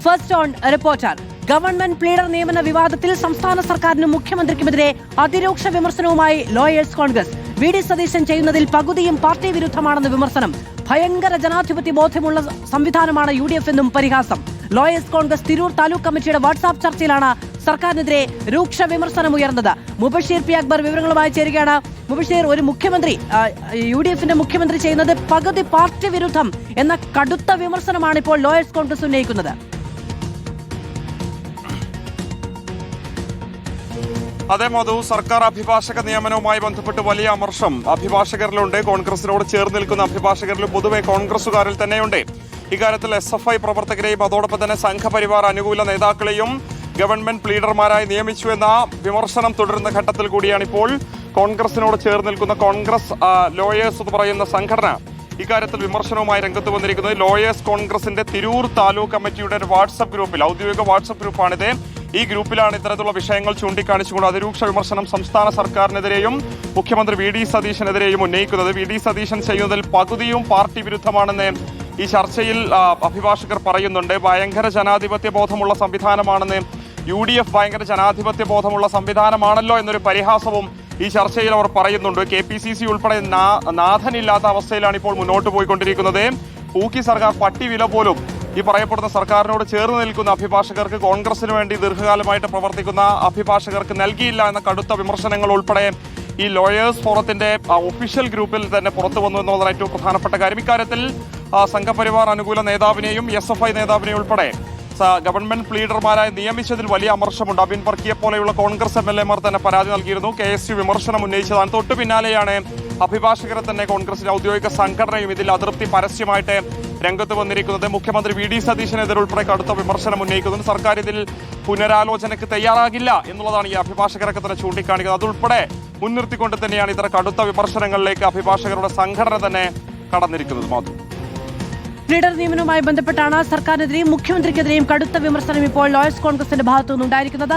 First on reporter. Government pleader നിയമന വിവാദത്തിൽ സംസ്ഥാന സർക്കാരിനും മുഖ്യമന്ത്രിക്കുമെതിരെ അതിരൂക്ഷ വിമർശനവുമായി ലോയേഴ്സ് കോൺഗ്രസ്. വി.ഡി. സതീശൻ ചെയ്യുന്നതിൽ പകുതിയും പാർട്ടി വിരുദ്ധമാണെന്ന് വിമർശനം. ഭയങ്കര ജനാധിപത്യ ബോധ്യമുള്ള സംവിധാനമാണ് UDF എന്നും പരിഹാസം. ലോയേഴ്സ് കോൺഗ്രസ് തിരൂർ താലൂക്ക് കമ്മിറ്റിയുടെ വാട്സാപ്പ് ചർച്ചയിലാണ് സർക്കാരിനെതിരെ രൂക്ഷ വിമർശനം ഉയർന്നത്. മുബഷീർ പി അക്ബർ വിവരങ്ങളുമായി ചേരുകയാണ്. മുബഷീർ, ഒരു മുഖ്യമന്ത്രി UDFന്റെ മുഖ്യമന്ത്രി ചെയ്യുന്നത് പകുതി പാർട്ടി വിരുദ്ധം എന്ന കടുത്ത വിമർശനമാണ് ഇപ്പോൾ ലോയേഴ്സ് കോൺഗ്രസ് ഉന്നയിക്കുന്നത്. അതേ മധു, സർക്കാർ അഭിഭാഷക നിയമനവുമായി ബന്ധപ്പെട്ട് വലിയ അമർഷം അഭിഭാഷകരിലുണ്ട്. കോൺഗ്രസിനോട് ചേർന്ന് നിൽക്കുന്ന അഭിഭാഷകരിലും പൊതുവെ കോൺഗ്രസുകാരിൽ തന്നെയുണ്ട്. ഇക്കാര്യത്തിൽ SFI പ്രവർത്തകരെയും അതോടൊപ്പം തന്നെ സംഘപരിവാർ അനുകൂല നേതാക്കളെയും ഗവൺമെന്റ് പ്ലീഡർമാരായി നിയമിച്ചു എന്ന വിമർശനം തുടരുന്ന ഘട്ടത്തിൽ കൂടിയാണ് ഇപ്പോൾ കോൺഗ്രസിനോട് ചേർന്ന് നിൽക്കുന്ന കോൺഗ്രസ് ലോയേഴ്സ് എന്ന് പറയുന്ന സംഘടന ഇക്കാര്യത്തിൽ വിമർശനവുമായി രംഗത്ത് വന്നിരിക്കുന്നത്. ലോയേഴ്സ് കോൺഗ്രസിന്റെ തിരൂർ താലൂക്ക് കമ്മിറ്റിയുടെ ഒരു വാട്സപ്പ് ഗ്രൂപ്പിൽ, ഔദ്യോഗിക വാട്സപ്പ് ഗ്രൂപ്പാണിത്. ഈ ഗ്രൂപ്പിലാണ് ഇത്തരത്തിലുള്ള വിഷയങ്ങൾ ചൂണ്ടിക്കാണിച്ചുകൊണ്ട് അതിരൂക്ഷ വിമർശനം സംസ്ഥാന സർക്കാരിനെതിരെയും മുഖ്യമന്ത്രി വി.ഡി. സതീശനെതിരെയും ഉന്നയിക്കുന്നത്. വി.ഡി. സതീശൻ ചെയ്യുന്നതിൽ പകുതിയും പാർട്ടി വിരുദ്ധമാണെന്ന് ഈ ചർച്ചയിൽ അഭിഭാഷകർ പറയുന്നുണ്ട്. ഭയങ്കര ജനാധിപത്യ ബോധമുള്ള സംവിധാനമാണെന്ന് UDF ഭയങ്കര ജനാധിപത്യ ബോധമുള്ള സംവിധാനമാണല്ലോ എന്നൊരു പരിഹാസവും ഈ ചർച്ചയിൽ അവർ പറയുന്നുണ്ട്. KPCC ഉൾപ്പെടെ നാഥനില്ലാത്ത അവസ്ഥയിലാണ് ഇപ്പോൾ മുന്നോട്ട് പോയിക്കൊണ്ടിരിക്കുന്നത്. പൂക്കി സർക്കാർ പട്ടി വില പോലും ഈ പറയപ്പെടുന്ന സർക്കാരിനോട് ചേർന്ന് നിൽക്കുന്ന അഭിഭാഷകർക്ക്, കോൺഗ്രസിന് വേണ്ടി ദീർഘകാലമായിട്ട് പ്രവർത്തിക്കുന്ന അഭിഭാഷകർക്ക് നൽകിയില്ല എന്ന കടുത്ത വിമർശനങ്ങൾ ഉൾപ്പെടെ ഈ ലോയേഴ്സ് ഫോറത്തിന്റെ ഒഫീഷ്യൽ ഗ്രൂപ്പിൽ തന്നെ പുറത്തു വന്നു എന്നുള്ളതാണ് ഏറ്റവും പ്രധാനപ്പെട്ട കാര്യം. ഇക്കാര്യത്തിൽ സംഘപരിവാർ അനുകൂല നേതാവിനെയും SFI നേതാവിനെയും ഉൾപ്പെടെ ഗവൺമെന്റ് പ്ലീഡർമാരായി നിയമിച്ചതിൽ വലിയ അമർഷമുണ്ട്. അബിൻ വർക്കിയെ പോലെയുള്ള കോൺഗ്രസ് MLA മാർ തന്നെ പരാതി നൽകിയിരുന്നു. KSU വിമർശനം ഉന്നയിച്ചതാണ്. തൊട്ടു പിന്നാലെയാണ് അഭിഭാഷകരെ തന്നെ കോൺഗ്രസിന്റെ ഔദ്യോഗിക സംഘടനയും ഇതിൽ അതൃപ്തി പരസ്യമായിട്ട് രംഗത്ത് വന്നിരിക്കുന്നത്. മുഖ്യമന്ത്രി വി.ഡി. സതീശനെതിരെ ഉൾപ്പെടെ കടുത്ത വിമർശനം ഉന്നയിക്കുന്നുണ്ട്. സർക്കാർ ഇതിൽ പുനരാലോചനയ്ക്ക് തയ്യാറാകില്ല എന്നുള്ളതാണ് ഈ അഭിഭാഷകരൊക്കെ തന്നെ ചൂണ്ടിക്കാണിക്കുന്നത്. അതുൾപ്പെടെ മുൻനിർത്തിക്കൊണ്ട് തന്നെയാണ് ഇത്തരം കടുത്ത വിമർശനങ്ങളിലേക്ക് അഭിഭാഷകരുടെ സംഘടന തന്നെ കടന്നിരിക്കുന്നത്. മാധു, പ്ലീഡർ നിയമനവുമായി ബന്ധപ്പെട്ടാണ് സർക്കാരിനെതിരെയും മുഖ്യമന്ത്രിക്കെതിരെയും കടുത്ത വിമർശനം ഇപ്പോൾ ലോയേഴ്സ് കോൺഗ്രസിന്റെ ഭാഗത്തുനിന്നുണ്ടായിരിക്കുന്നത്.